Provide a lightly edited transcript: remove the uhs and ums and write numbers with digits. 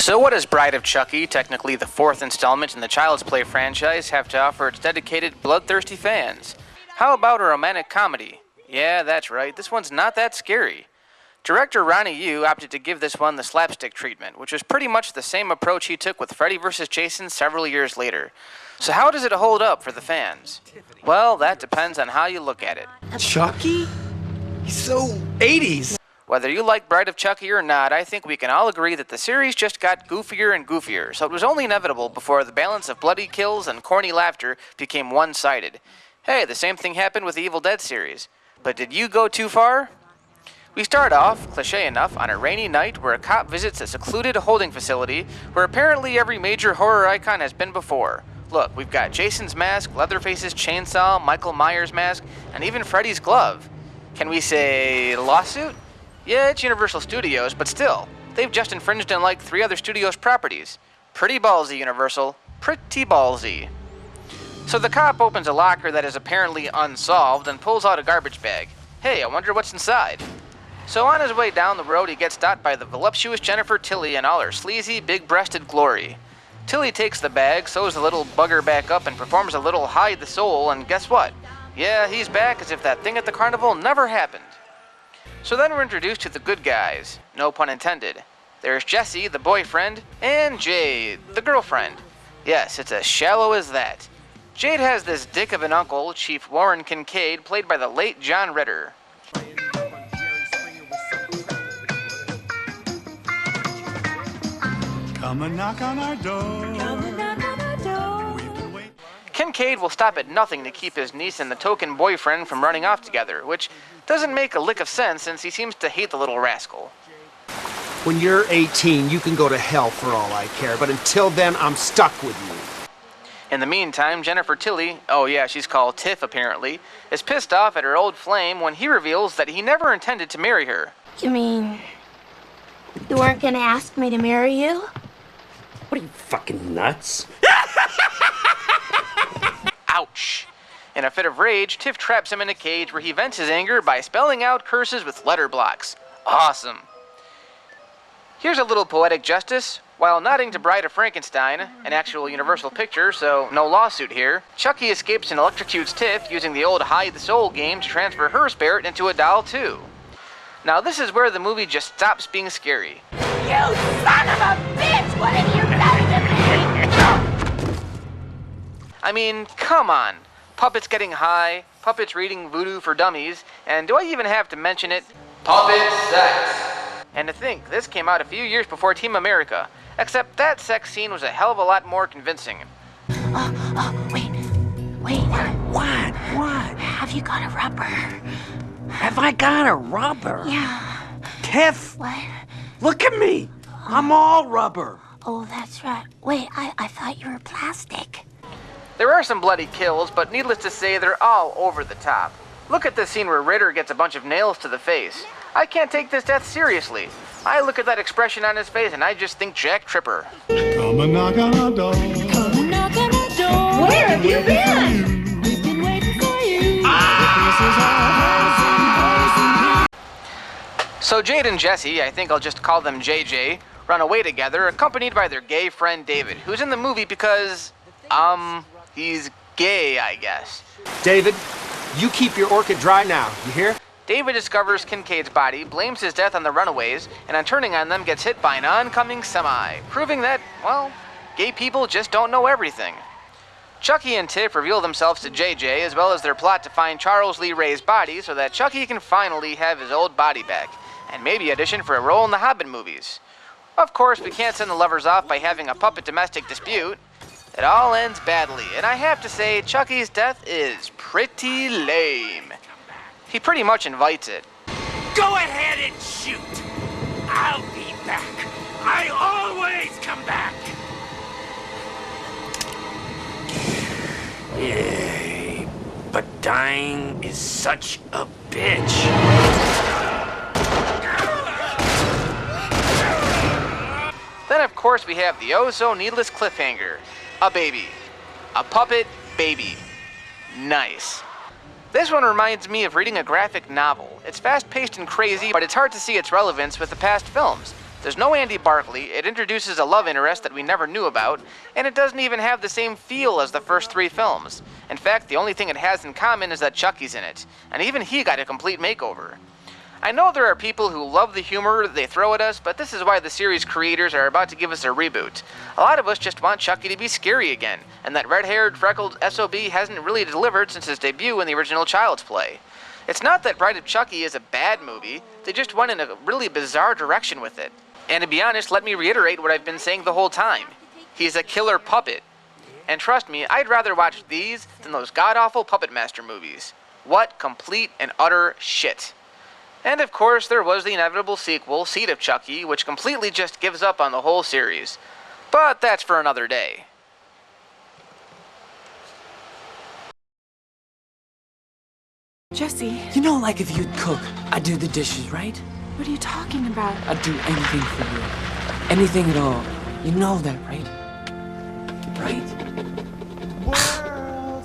So what does Bride of Chucky, technically the fourth installment in the Child's Play franchise, have to offer its dedicated, bloodthirsty fans? How about a romantic comedy? Yeah, that's right, this one's not that scary. Director Ronnie Yu opted to give this one the slapstick treatment, which was pretty much the same approach he took with Freddy vs. Jason several years later. So how does it hold up for the fans? Well, that depends on how you look at it. Chucky? He's so 80s. Whether you like Bride of Chucky or not, I think we can all agree that the series just got goofier and goofier, so it was only inevitable before the balance of bloody kills and corny laughter became one-sided. Hey, the same thing happened with the Evil Dead series. But did you go too far? We start off, cliché enough, on a rainy night where a cop visits a secluded holding facility where apparently every major horror icon has been before. Look, we've got Jason's mask, Leatherface's chainsaw, Michael Myers' mask, and even Freddy's glove. Can we say lawsuit? Yeah, it's Universal Studios, but still, they've just infringed on like 3 other studios' properties. Pretty ballsy, Universal. Pretty ballsy. So the cop opens a locker that is apparently unsolved and pulls out a garbage bag. Hey, I wonder what's inside. So on his way down the road, he gets stopped by the voluptuous Jennifer Tilly in all her sleazy, big-breasted glory. Tilly takes the bag, sews the little bugger back up, and performs a little hide the soul, and guess what? Yeah, he's back as if that thing at the carnival never happened. So then we're introduced to the good guys, no pun intended. There's Jesse, the boyfriend, and Jade, the girlfriend. Yes, it's as shallow as that. Jade has this dick of an uncle, Chief Warren Kincaid, played by the late John Ritter. Come and knock on our door. Come and knock on our door. We've been waiting. Kincaid will stop at nothing to keep his niece and the token boyfriend from running off together, which doesn't make a lick of sense since he seems to hate the little rascal. When you're 18, you can go to hell for all I care, but until then, I'm stuck with you. In the meantime, Jennifer Tilly, oh yeah, she's called Tiff apparently, is pissed off at her old flame when he reveals that he never intended to marry her. You mean you weren't gonna ask me to marry you? What are you, fucking nuts? Ouch. In a fit of rage, Tiff traps him in a cage where he vents his anger by spelling out curses with letter blocks. Awesome. Here's a little poetic justice. While nodding to Bride of Frankenstein, an actual Universal picture, so no lawsuit here, Chucky escapes and electrocutes Tiff using the old Hide the Soul game to transfer her spirit into a doll too. Now this is where the movie just stops being scary. You son of a bitch! What have you done to me? I mean, come on. Puppets getting high, puppets reading Voodoo for Dummies, and do I even have to mention it? Puppet sex! And to think, this came out a few years before Team America, except that sex scene was a hell of a lot more convincing. Wait. What? Have you got a rubber? Have I got a rubber? Yeah. Tiff, What? look at me. I'm all rubber. Oh, that's right. Wait, I thought you were plastic. There are some bloody kills, but needless to say, they're all over the top. Look at this scene where Ritter gets a bunch of nails to the face. I can't take this death seriously. I look at that expression on his face and I just think Jack Tripper. Come and knock on our door. Come and knock on our door. Where have you been? We've been waiting for you. So Jade and Jesse, I think I'll just call them JJ, run away together, accompanied by their gay friend David, who's in the movie because, he's gay, I guess. David, you keep your orchid dry now, you hear? David discovers Kincaid's body, blames his death on the runaways, and on turning on them gets hit by an oncoming semi, proving that, well, gay people just don't know everything. Chucky and Tiff reveal themselves to JJ, as well as their plot to find Charles Lee Ray's body so that Chucky can finally have his old body back, and maybe audition for a role in the Hobbit movies. Of course, we can't send the lovers off by having a puppet domestic dispute. It all ends badly, and I have to say, Chucky's death is pretty lame. He pretty much invites it. Go ahead and shoot. I'll be back. I always come back. Yeah, but dying is such a bitch. Then, of course, we have the oh-so-needless cliffhanger. A baby. A puppet baby. Nice. This one reminds me of reading a graphic novel. It's fast-paced and crazy, but it's hard to see its relevance with the past films. There's no Andy Barkley, it introduces a love interest that we never knew about, and it doesn't even have the same feel as the first 3 films. In fact, the only thing it has in common is that Chucky's in it, and even he got a complete makeover. I know there are people who love the humor they throw at us, but this is why the series creators are about to give us a reboot. A lot of us just want Chucky to be scary again, and that red-haired, freckled SOB hasn't really delivered since his debut in the original Child's Play. It's not that Bride of Chucky is a bad movie, they just went in a really bizarre direction with it. And to be honest, let me reiterate what I've been saying the whole time. He's a killer puppet. And trust me, I'd rather watch these than those god-awful Puppet Master movies. What complete and utter shit. And of course, there was the inevitable sequel, Seed of Chucky, which completely just gives up on the whole series. But that's for another day. Jesse, you know, like if you'd cook, I'd do the dishes, right? What are you talking about? I'd do anything for you. Anything at all. You know that, right? Right?